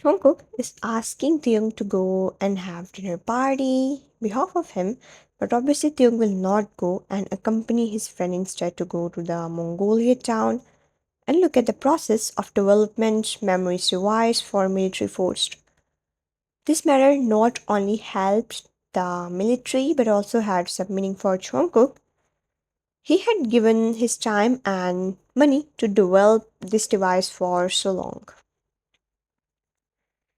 Jungkook is asking Taeyong to go and have dinner party behalf of him, but obviously Taeyong will not go and accompany his friend instead to go to the Mongolia town and look at the process of development memories device for military force. This matter not only helped the military but also had some meaning for Jungkook. He had given his time and money to develop this device for so long.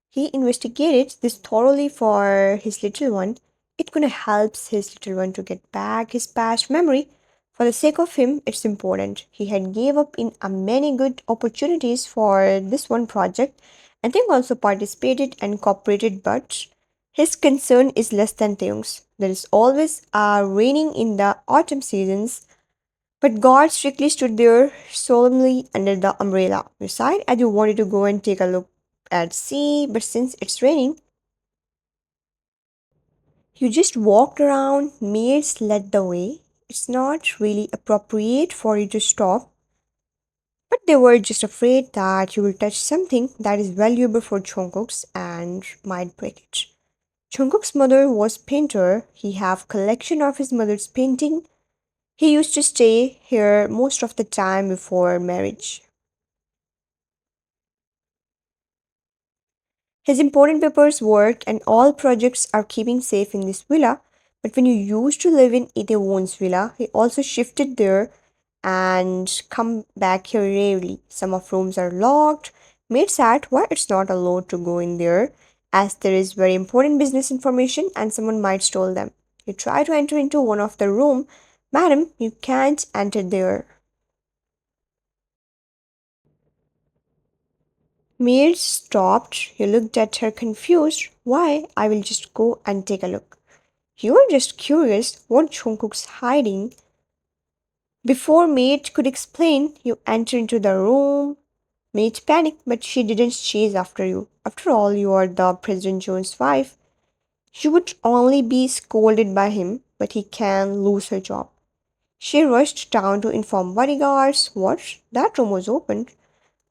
He investigated this thoroughly for his little one. It could help his little one to get back his past memory. For the sake of him, it's important. He had gave up in a many good opportunities for this one project and Thing also participated and cooperated, but his concern is less than Theung's. There is always a raining in the autumn seasons, but God strictly stood there solemnly under the umbrella. You sighed as you wanted to go and take a look at sea, but since it's raining, you just walked around, maids led the way. It's not really appropriate for you to stop, but they were just afraid that you will touch something that is valuable for Jungkook's and might break it. Jungkook's mother was painter. He have collection of his mother's painting. He used to stay here most of the time before marriage. His important papers, work, and all projects are keeping safe in this villa. But when you used to live in Itaewon's villa, he also shifted there and come back here rarely. Some of rooms are locked. Maids asked why it's not allowed to go in there, as there is very important business information and someone might steal them. You try to enter into one of the room. Madam, you can't enter there. Maid stopped. You looked at her confused. Why? I will just go and take a look. You were just curious what Jungkook's hiding. Before Maid could explain, you entered into the room. Maid panicked, but she didn't chase after you. After all, you are the President Jones' wife. She would only be scolded by him, but he can lose her job. She rushed down to inform bodyguards. What? That room was opened.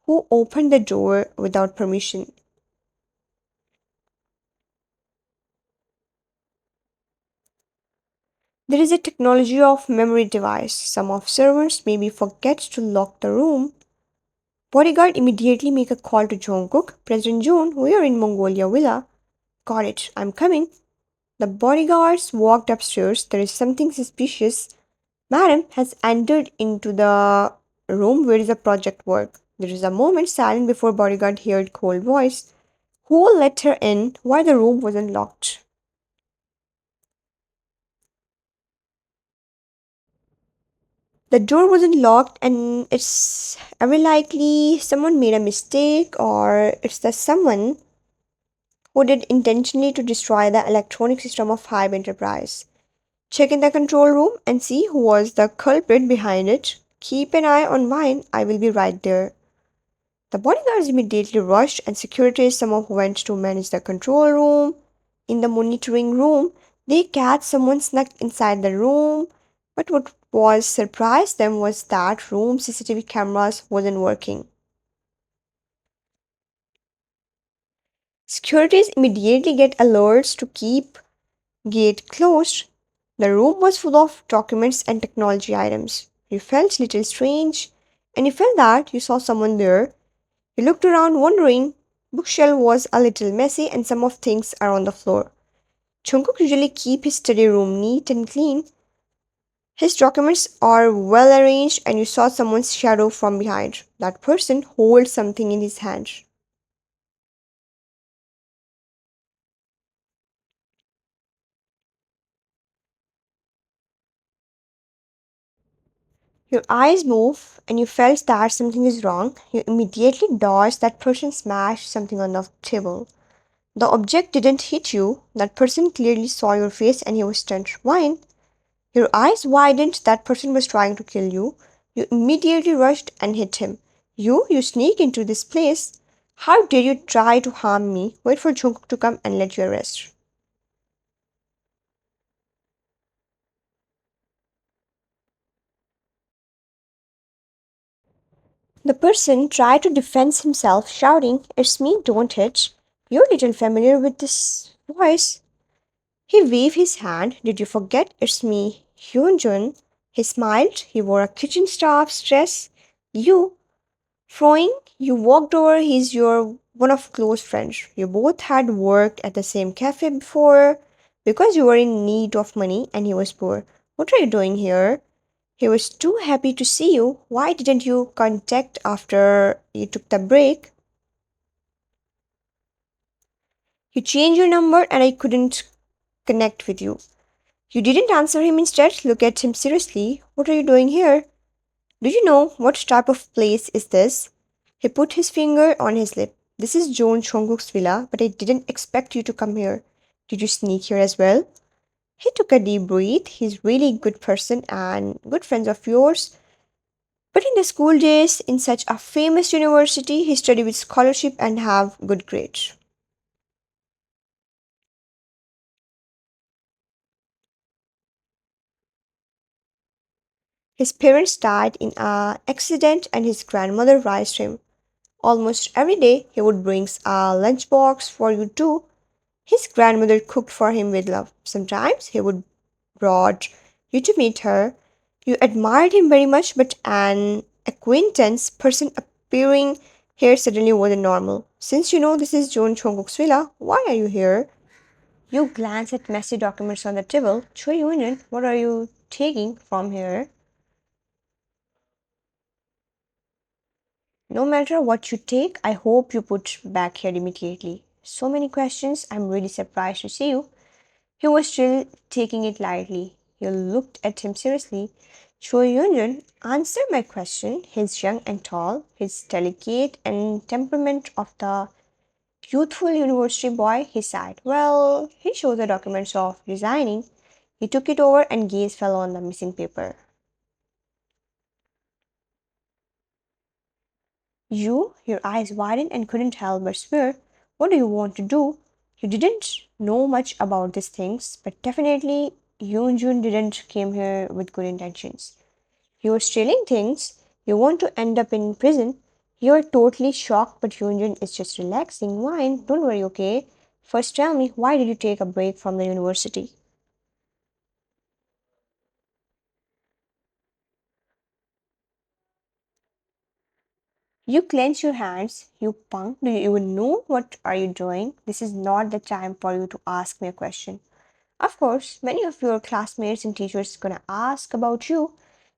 Who opened the door without permission? There is a technology of memory device. Some of servants maybe forget to lock the room. Bodyguard immediately make a call to Jungkook. President June, we are in Mongolia Villa. Got it, I'm coming. The bodyguards walked upstairs. There is something suspicious. Madam has entered into the room where is the project work. There is a moment silent before bodyguard heard cold voice. Who let her in? Why the room wasn't locked? The door wasn't locked, and it's very likely someone made a mistake, or it's the someone who did intentionally to destroy the electronic system of Hive Enterprise. Check in the control room and see who was the culprit behind it. Keep an eye on mine, I will be right there. The bodyguards immediately rushed, and security someone went to manage the control room. In the monitoring room, they catch someone snuck inside the room. But what was surprised them was that room CCTV cameras wasn't working. Securities immediately get alerts to keep gate closed. The room was full of documents and technology items. You felt little strange, and you felt that you saw someone there. You looked around wondering. Bookshelf was a little messy and some of things are on the floor. Jungkook usually keep his study room neat and clean. His documents are well arranged and you saw someone's shadow from behind. That person holds something in his hand. Your eyes move and you felt that something is wrong. You immediately dodged. That person smashed something on the table. The object didn't hit you. That person clearly saw your face and he was stunned. Wine. Your eyes widened. That person was trying to kill you. You immediately rushed and hit him. You sneak into this place. How dare you try to harm me? Wait for Jungkook to come and let you arrest. The person tried to defend himself, shouting, It's me, don't hit. You're little familiar with this voice. He waved his hand. Did you forget? It's me, Hyunjun. He smiled. He wore a kitchen staff's dress. You, Froing, you walked over. He's your one of close friends. You both had worked at the same cafe before because you were in need of money and he was poor. What are you doing here? He was too happy to see you. Why didn't you contact after you took the break? You changed your number and I couldn't connect with you. You didn't answer him instead. Look at him seriously. What are you doing here? Do you know what type of place is this? He put his finger on his lip. This is John Jungkook's villa, but I didn't expect you to come here. Did you sneak here as well? He took a deep breath. He's really good person and good friends of yours. But in the school days, in such a famous university, he studied with scholarship and have good grades. His parents died in a accident and his grandmother raised him. Almost every day he would bring a lunchbox for you too. His grandmother cooked for him with love. Sometimes he would brought you to meet her. You admired him very much, but an acquaintance person appearing here suddenly wasn't normal. Since you know this is John Chongkok's villa, why are you here? You glance at messy documents on the table. Choi Union, what are you taking from here? No matter what you take, I hope you put back here immediately. So many questions, I'm really surprised to see you. He was still taking it lightly. You looked at him seriously. Choi Yunjun, answer my question. He's young and tall. His delicate and temperament of the youthful university boy, he sighed. Well, he showed the documents of resigning. He took it over and gaze fell on the missing paper. Your eyes widened and couldn't help but swear. What do you want to do? You didn't know much about these things, but definitely Yoonjun didn't came here with good intentions. You're stealing things. You want to end up in prison. You're totally shocked, but Yoonjun is just relaxing. Wine, don't worry, okay? First tell me, why did you take a break from the university? You clench your hands. You punk. Do you even know what are you doing? This is not the time for you to ask me a question. Of course, many of your classmates and teachers gonna ask about you,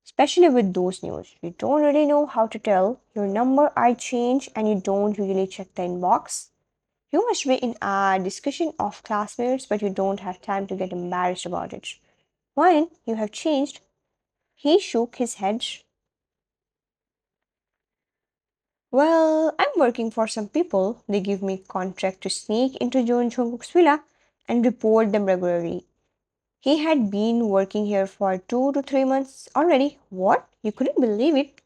especially with those news. You don't really know how to tell. Your number I change and you don't usually check the inbox. You must be in a discussion of classmates, but you don't have time to get embarrassed about it. When you have changed, he shook his head. Well, I'm working for some people. They give me contract to sneak into John Jungkook's villa and report them regularly. He had been working here for 2 to 3 months already. What? You couldn't believe it.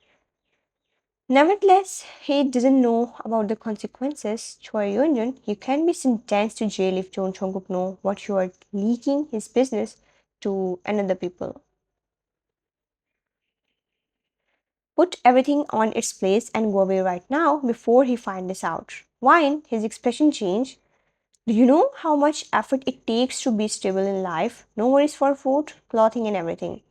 Nevertheless, he doesn't know about the consequences. Choi Yunjun, you can be sentenced to jail if John Chonguk know what you are leaking his business to another people. Put everything on its place and go away right now before he finds this out. Wine, his expression changed. Do you know how much effort it takes to be stable in life? No worries for food, clothing, and everything.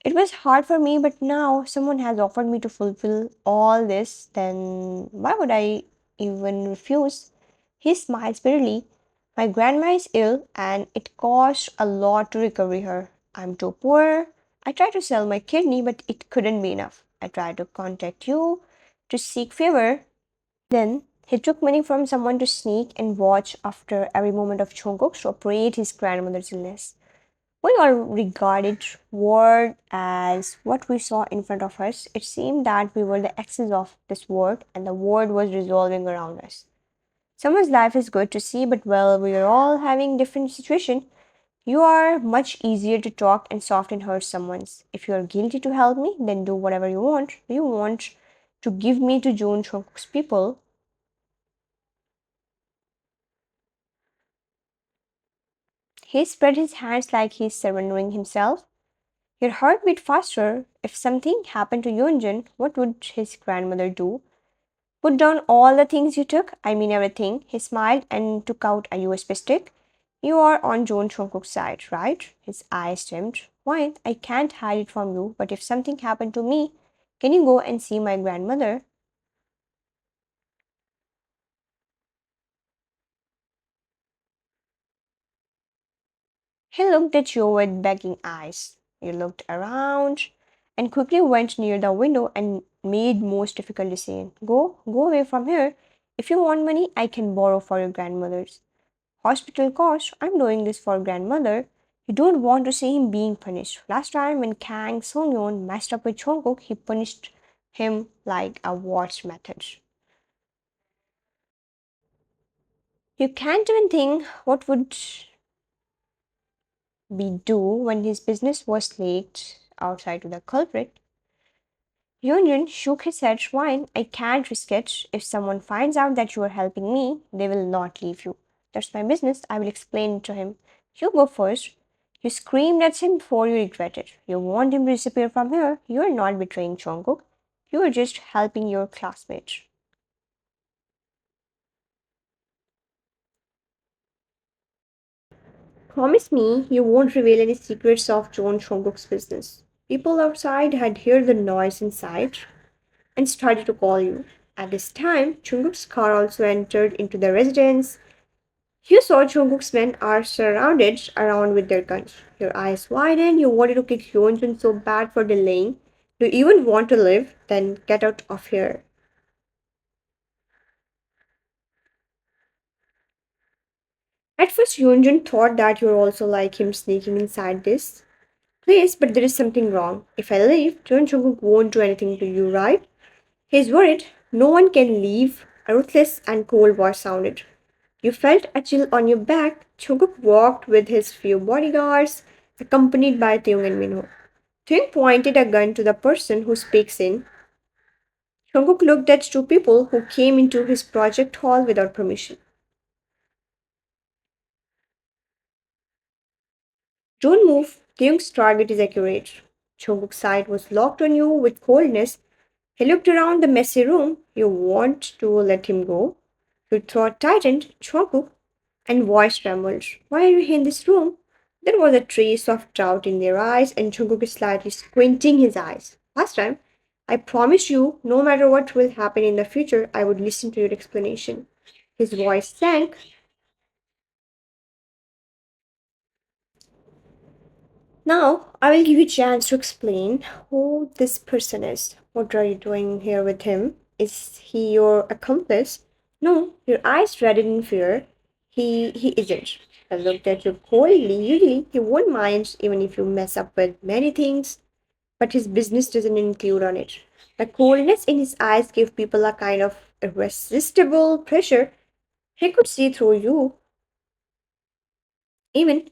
It was hard for me, but now someone has offered me to fulfill all this, then why would I even refuse? He smiles bitterly. My grandma is ill and it cost a lot to recover her. I'm too poor. I tried to sell my kidney, but it couldn't be enough. I tried to contact you to seek favor. Then he took money from someone to sneak and watch after every moment of Jungkook to operate his grandmother's illness. We all regarded world as what we saw in front of us. It seemed that we were the axis of this world and the world was resolving around us. Someone's life is good to see, but well, we are all having different situation. You are much easier to talk and soft and hurt someone's. If you are guilty to help me, then do whatever you want. Do you want to give me to Joan Chok's people? He spread his hands like he's surrendering himself. Your heart beat faster. If something happened to Yunjin, what would his grandmother do? Put down all the things you took. I mean everything. He smiled and took out a USB stick. You are on John Jungkook's side, right? His eyes dimmed. Fine, I can't hide it from you, but if something happened to me, can you go and see my grandmother? He looked at you with begging eyes. You looked around and quickly went near the window and made most difficult decision. Go away from here. If you want money, I can borrow for your grandmother's hospital cost. I'm doing this for grandmother. You don't want to see him being punished. Last time when Kang Song-yeon messed up with Jungkook, he punished him like a watch method. You can't even think what would be do when his business was leaked outside to the culprit. Yunjin shook his head, fine, I can't risk it. If someone finds out that you are helping me, they will not leave you. That's my business, I will explain it to him. You go first. You screamed at him before you regret it. You want him to disappear from here. You are not betraying Jungkook. You are just helping your classmate. Promise me you won't reveal any secrets of John Jungkook's business. People outside had heard the noise inside and started to call you. At this time, Jungkook's car also entered into the residence. You saw Jungkook's men are surrounded around with their guns. Your eyes widened. You wanted to kick Hyunjin so bad for delaying. Do you even want to live? Then get out of here. At first, Hyunjin thought that you were also like him sneaking inside this place, but there is something wrong. If I leave, Jungkook won't do anything to you, right? He's worried. No one can leave. A ruthless and cold voice sounded. You felt a chill on your back. Jungkook walked with his few bodyguards, accompanied by Tyung and Minho. Tyung pointed a gun to the person who speaks in. Jungkook looked at two people who came into his project hall without permission. Don't move. Tyung's target is accurate. Jungkook's sight was locked on you with coldness. He looked around the messy room. You want to let him go? Your throat tightened. Jungkook and voice trembled. Why are you here in this room? There was a trace of doubt in their eyes, and Jungkook is slightly squinting his eyes. Last time, I promised you, no matter what will happen in the future, I would listen to your explanation. His voice sank. Now, I will give you a chance to explain who this person is. What are you doing here with him? Is he your accomplice? No, your eyes reddened in fear. He isn't. I looked at you coldly. Usually, he won't mind even if you mess up with many things, but his business doesn't include on it. The coldness in his eyes gave people a kind of irresistible pressure. He could see through you. Even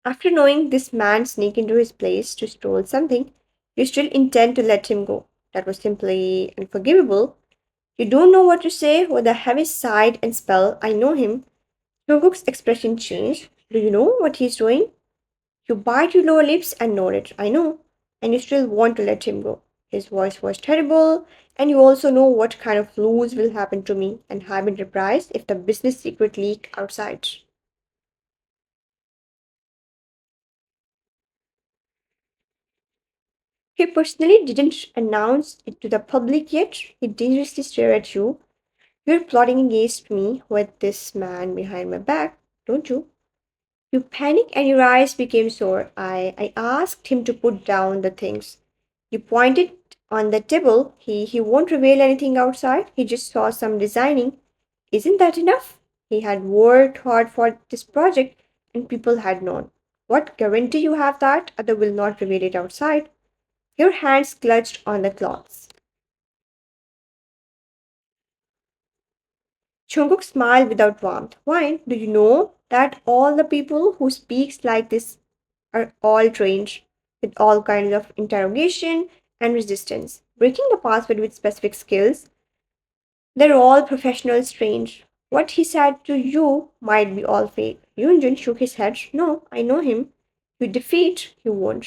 after knowing this man sneaked into his place to steal something, you still intend to let him go. That was simply unforgivable. You don't know what to say with a heavy sigh and spell. I know him. Jungkook's expression changed. Do you know what he's doing? You bite your lower lips and nod it. I know. And you still want to let him go. His voice was terrible, and you also know what kind of lose will happen to me and have been reprised if the business secret leak outside. He personally didn't announce it to the public yet. He dangerously stared at you. You're plotting against me with this man behind my back, don't you? You panicked and your eyes became sore. I asked him to put down the things. You pointed on the table. He won't reveal anything outside. He just saw some designing. Isn't that enough? He had worked hard for this project and people had known. What guarantee you have that other will not reveal it outside? Your hands clutched on the cloths. Jungkook smiled without warmth. Why? Do you know that all the people who speaks like this are all trained with all kinds of interrogation and resistance, breaking the password with specific skills? They're all professionals trained. What he said to you might be all fake. Yoonjun shook his head. No, I know him. You defeat, you won't.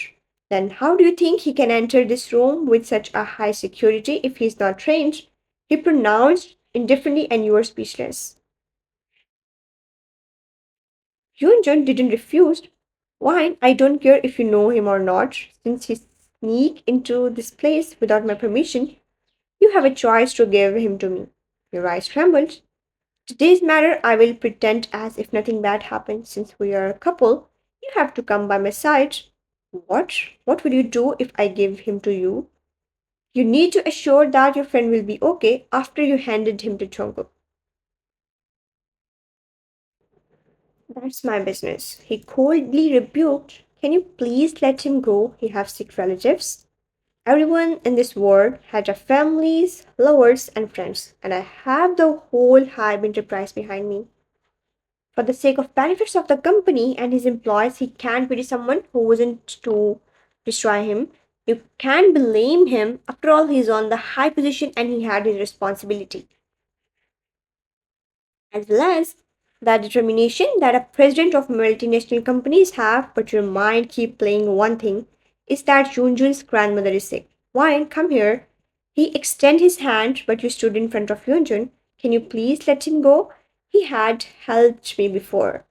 Then how do you think he can enter this room with such a high security if he's not trained? He pronounced indifferently and you are speechless. Yunjun didn't refuse. Why? I don't care if you know him or not. Since he sneaked into this place without my permission, you have a choice to give him to me. Your eyes trembled. Today's matter, I will pretend as if nothing bad happened. Since we are a couple, you have to come by my side. What? What will you do if I give him to you? You need to assure that your friend will be okay after you handed him to Jungkook. That's my business. He coldly rebuked. Can you please let him go? He has sick relatives. Everyone in this world had their families, lovers, and friends, and I have the whole Hive enterprise behind me. For the sake of benefits of the company and his employees, he can't pity someone who wasn't to destroy him. You can't blame him. After all, he's on the high position and he had his responsibility, as well as the determination that a president of multinational companies have. But your mind keep playing one thing is that Yunjun's grandmother is sick. Why? Come here. He extended his hand, but you stood in front of Yunjun. Can you please let him go? He had helped me before.